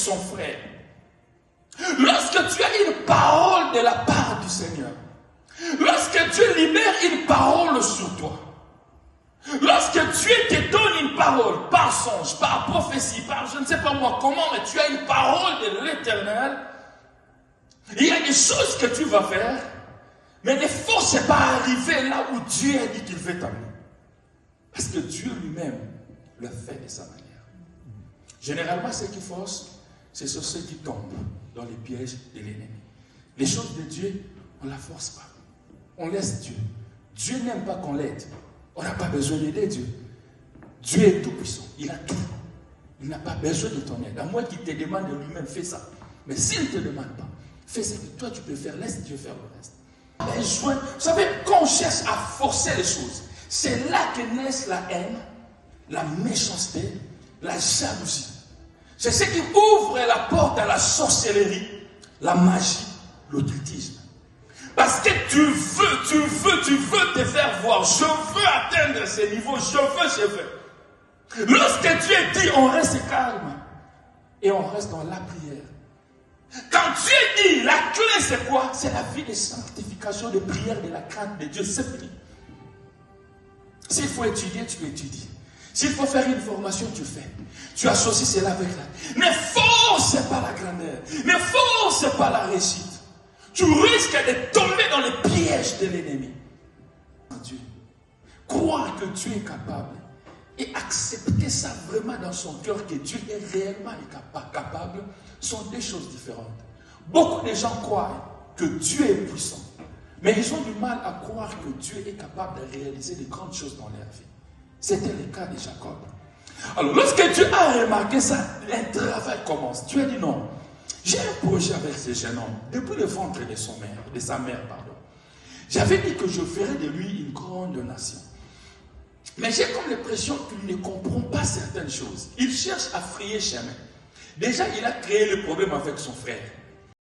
son frère. Lorsque tu as une parole de la part du Seigneur, lorsque Dieu libère une parole sur toi, lorsque Dieu te donne une parole par songe, par prophétie, par je ne sais pas moi comment, mais tu as une parole de l'Éternel, il y a des choses que tu vas faire, mais ne force pas arriver là où Dieu a dit qu'il veut t'amener. Parce que Dieu lui-même le fait de sa manière. Généralement, ce qui force, c'est sur ceux qui tombent dans les pièges de l'ennemi. Les choses de Dieu, on ne la force pas. On laisse Dieu. Dieu n'aime pas qu'on l'aide. On n'a pas besoin d'aider Dieu. Dieu est tout puissant. Il a tout. Il n'a pas besoin de ton aide. À moins qu'il te demande de lui-même, fais ça. Mais s'il ne te demande pas, fais ce que toi tu peux faire. Laisse Dieu faire le reste. Besoin. Vous savez, quand on cherche à forcer les choses, c'est là que naissent la haine, la méchanceté, la jalousie. C'est ce qui ouvre la porte à la sorcellerie, la magie, l'occultisme. Parce que tu veux te faire voir. Je veux atteindre ce niveau, je veux. Lorsque Dieu dit, on reste calme et on reste dans la prière. Quand Dieu dit, la clé c'est quoi? C'est la vie de sanctification, de prière, de la crainte de Dieu. C'est pris. S'il faut étudier, tu étudies. S'il faut faire une formation, tu fais. Tu associes cela avec la... Ne force pas la grandeur. Ne force pas la réussite. Tu risques de tomber dans les pièges de l'ennemi. Dieu. Croire que Dieu est capable et accepter ça vraiment dans son cœur, que Dieu est réellement capable, sont deux choses différentes. Beaucoup de gens croient que Dieu est puissant, mais ils ont du mal à croire que Dieu est capable de réaliser de grandes choses dans leur vie. C'était le cas de Jacob. Alors, lorsque Dieu a remarqué ça, un travail commence. Dieu a dit non. J'ai un projet avec ce jeune homme, depuis le ventre de sa mère. J'avais dit que je ferais de lui une grande nation. Mais j'ai comme l'impression qu'il ne comprend pas certaines choses. Il cherche à frayer chemin. Déjà, il a créé le problème avec son frère.